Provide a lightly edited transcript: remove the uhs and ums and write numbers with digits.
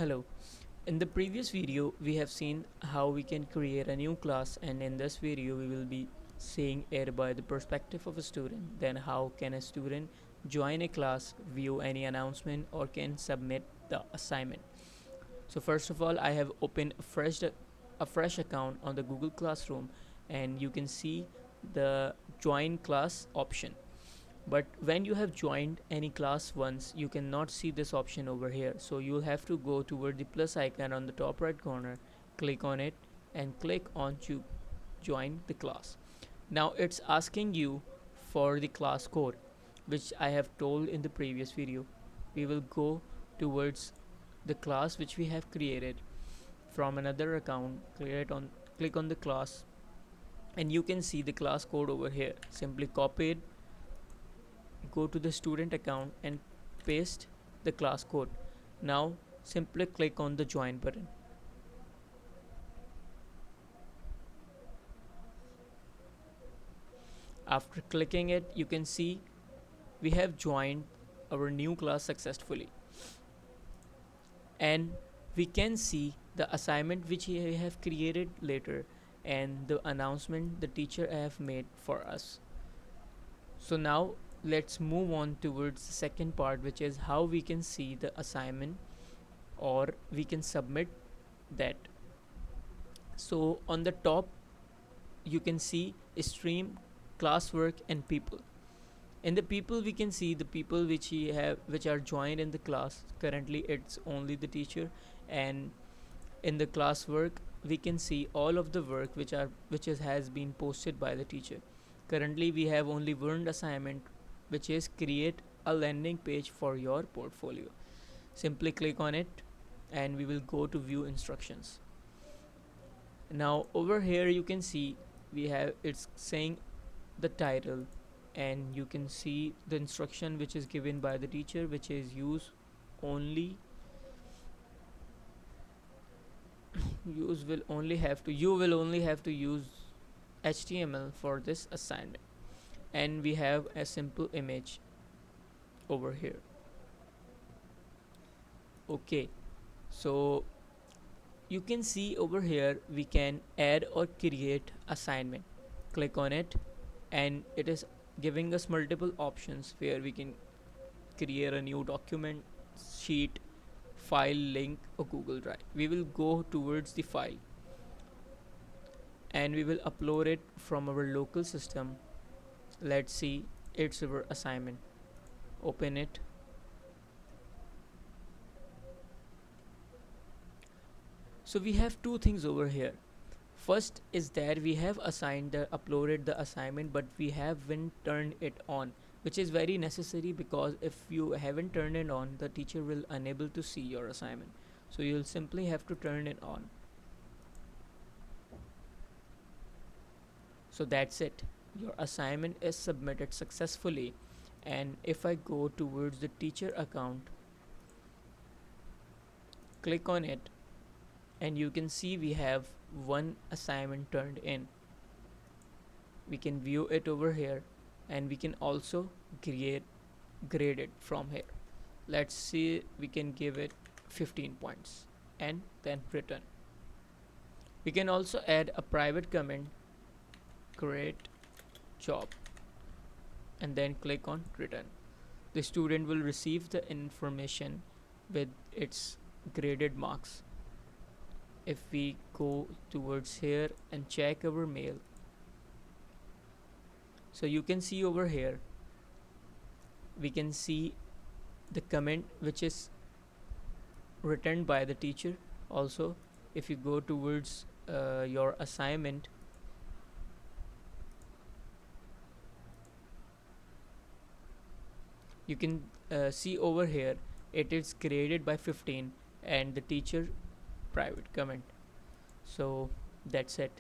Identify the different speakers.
Speaker 1: Hello. In the previous video, we have seen how we can create a new class, and in this video, we will be seeing it by the perspective of a student. Then, how can a student join a class, view any announcement, or can submit the assignment? So, first of all, I have opened a fresh account on the Google Classroom, and you can see the join class option. But when you have joined any class once, you cannot see this option over here, so you'll have to go toward the plus icon on the top right corner, click on it, and click on to join the class. Now it's asking you for the class code, which I have told in the previous video. We will go towards the class which we have created from another account. Click on the class, and you can see the class code over here. Simply copy it, go to the student account and paste the class code. Now simply click on the join button. After clicking it, you can see we have joined our new class successfully, and we can see the assignment which we have created later and the announcement the teacher have made for us. So now let's move on towards the second part, which is how we can see the assignment or we can submit that. So on the top, you can see stream, classwork, and people. In the people, we can see the people which are joined in the class. Currently, it's only the teacher, and in the classwork, we can see all of the work has been posted by the teacher. Currently, we have only one assignment, which is create a landing page for your portfolio. Simply click on it, and we will go to view instructions. Now over here you can see we have it's saying the title, and you can see the instruction which is given by the teacher, which is use only use will only have to you will only have to use HTML for this assignment, and we have a simple image over here. Okay, so you can see over here we can add or create assignment. Click on it, and it is giving us multiple options where we can create a new document, sheet, file, link, or Google Drive. We will go towards the file, and we will upload it from our local system. Let's see, it's our assignment. Open it. So we have two things over here. First is that we have uploaded the assignment, but we haven't turned it on, which is very necessary, because if you haven't turned it on, the teacher will unable to see your assignment. So you'll simply have to turn it on. So that's it. Your assignment is submitted successfully. And if I go towards the teacher account, click on it, and you can see we have one assignment turned in. We can view it over here, and we can also grade it from here. Let's see, we can give it 15 points and then return. We can also add a private comment, great job, and then click on return. The student will receive the information with its graded marks. If we go towards here and check our mail, so you can see over here we can see the comment which is written by the teacher. Also, if you go towards your assignment, you can see over here it is graded by 15, and the teacher private comment. So that's it.